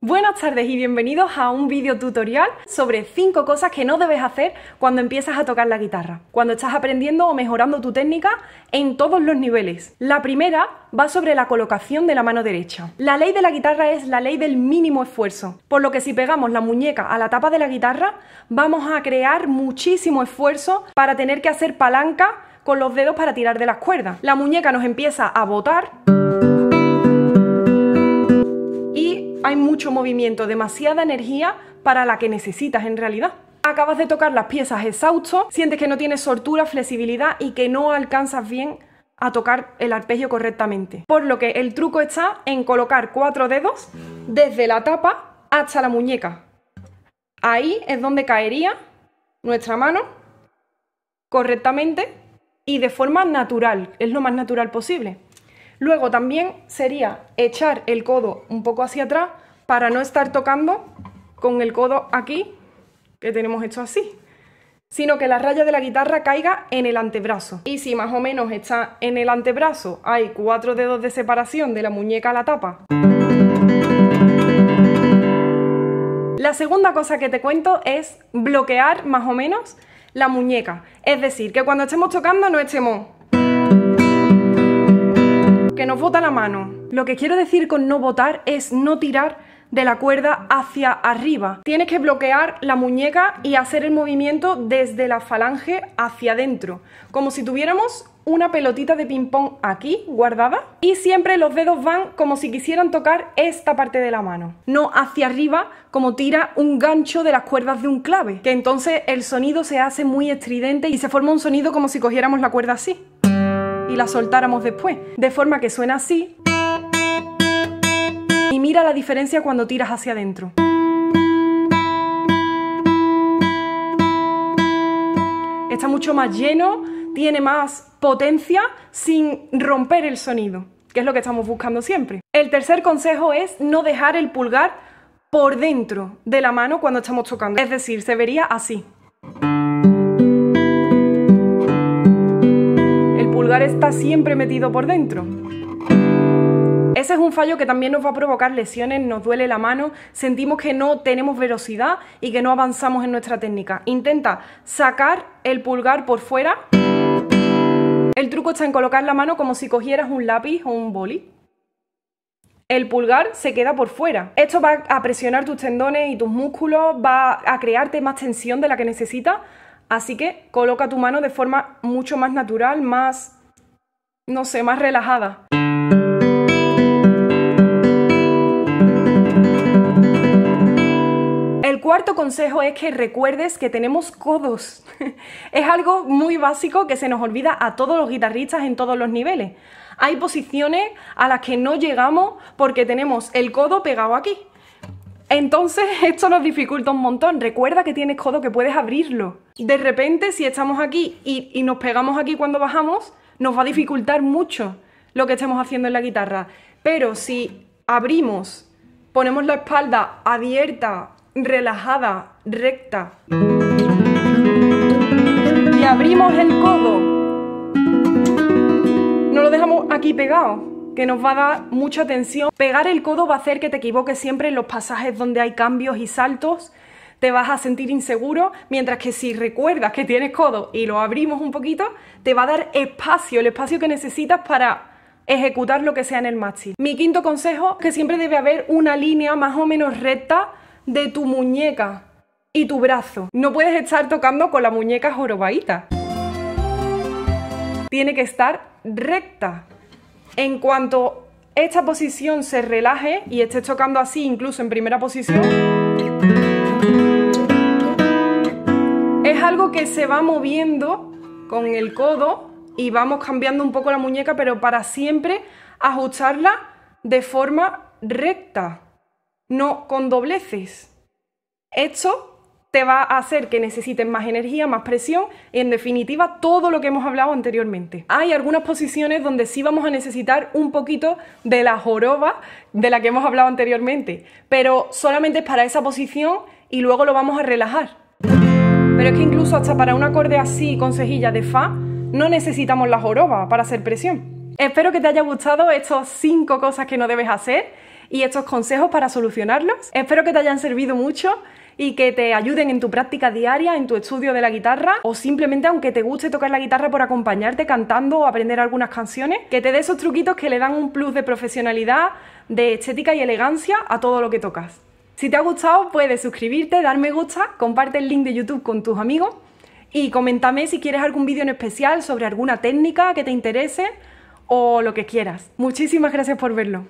Buenas tardes y bienvenidos a un vídeo tutorial sobre 5 cosas que no debes hacer cuando empiezas a tocar la guitarra, cuando estás aprendiendo o mejorando tu técnica en todos los niveles. La primera va sobre la colocación de la mano derecha. La ley de la guitarra es la ley del mínimo esfuerzo, por lo que si pegamos la muñeca a la tapa de la guitarra, vamos a crear muchísimo esfuerzo para tener que hacer palanca con los dedos para tirar de las cuerdas. La muñeca nos empieza a botar. Hay mucho movimiento, demasiada energía para la que necesitas en realidad. Acabas de tocar las piezas exhausto, sientes que no tienes soltura, flexibilidad y que no alcanzas bien a tocar el arpegio correctamente. Por lo que el truco está en colocar 4 dedos desde la tapa hasta la muñeca. Ahí es donde caería nuestra mano correctamente y de forma natural, es lo más natural posible. Luego también sería echar el codo un poco hacia atrás para no estar tocando con el codo aquí, que tenemos hecho así, sino que la raya de la guitarra caiga en el antebrazo. Y si más o menos está en el antebrazo, hay 4 dedos de separación de la muñeca a la tapa. La segunda cosa que te cuento es bloquear más o menos la muñeca. Es decir, que cuando estemos tocando no estemos... que nos bota la mano. Lo que quiero decir con no botar es no tirar de la cuerda hacia arriba. Tienes que bloquear la muñeca y hacer el movimiento desde la falange hacia adentro, como si tuviéramos una pelotita de ping pong aquí guardada y siempre los dedos van como si quisieran tocar esta parte de la mano, no hacia arriba como tira un gancho de las cuerdas de un clave, que entonces el sonido se hace muy estridente y se forma un sonido como si cogiéramos la cuerda así y la soltáramos después, de forma que suena así. Y mira la diferencia cuando tiras hacia adentro. Está mucho más lleno, tiene más potencia sin romper el sonido, que es lo que estamos buscando siempre. El tercer consejo es no dejar el pulgar por dentro de la mano cuando estamos tocando, es decir, se vería así. El pulgar está siempre metido por dentro. Ese es un fallo que también nos va a provocar lesiones, nos duele la mano, sentimos que no tenemos velocidad y que no avanzamos en nuestra técnica. Intenta sacar el pulgar por fuera. El truco está en colocar la mano como si cogieras un lápiz o un boli. El pulgar se queda por fuera. Esto va a presionar tus tendones y tus músculos, va a crearte más tensión de la que necesitas. Así que coloca tu mano de forma mucho más natural, más, no sé, más relajada. El cuarto consejo es que recuerdes que tenemos codos. Es algo muy básico que se nos olvida a todos los guitarristas en todos los niveles. Hay posiciones a las que no llegamos porque tenemos el codo pegado aquí. Entonces esto nos dificulta un montón. Recuerda que tienes codo, que puedes abrirlo. De repente, si estamos aquí y nos pegamos aquí cuando bajamos, nos va a dificultar mucho lo que estemos haciendo en la guitarra. Pero si abrimos, ponemos la espalda abierta, relajada, recta, y abrimos el codo, no lo dejamos aquí pegado, que nos va a dar mucha tensión. Pegar el codo va a hacer que te equivoques siempre en los pasajes donde hay cambios y saltos, te vas a sentir inseguro, mientras que si recuerdas que tienes codo y lo abrimos un poquito, te va a dar espacio, el espacio que necesitas para ejecutar lo que sea en el mástil. Mi quinto consejo es que siempre debe haber una línea más o menos recta de tu muñeca y tu brazo. No puedes estar tocando con la muñeca jorobadita. Tiene que estar recta. En cuanto esta posición se relaje y estés tocando así, incluso en primera posición, es algo que se va moviendo con el codo y vamos cambiando un poco la muñeca, pero para siempre ajustarla de forma recta, no con dobleces. Esto te va a hacer que necesites más energía, más presión y, en definitiva, todo lo que hemos hablado anteriormente. Hay algunas posiciones donde sí vamos a necesitar un poquito de la joroba de la que hemos hablado anteriormente, pero solamente es para esa posición y luego lo vamos a relajar. Pero es que incluso hasta para un acorde así con cejilla de fa no necesitamos la joroba para hacer presión. Espero que te haya gustado estas 5 cosas que no debes hacer y estos consejos para solucionarlos. Espero que te hayan servido mucho y que te ayuden en tu práctica diaria, en tu estudio de la guitarra, o simplemente aunque te guste tocar la guitarra por acompañarte cantando o aprender algunas canciones, que te dé esos truquitos que le dan un plus de profesionalidad, de estética y elegancia a todo lo que tocas. Si te ha gustado, puedes suscribirte, dar me gusta, comparte el link de YouTube con tus amigos y coméntame si quieres algún vídeo en especial sobre alguna técnica que te interese o lo que quieras. Muchísimas gracias por verlo.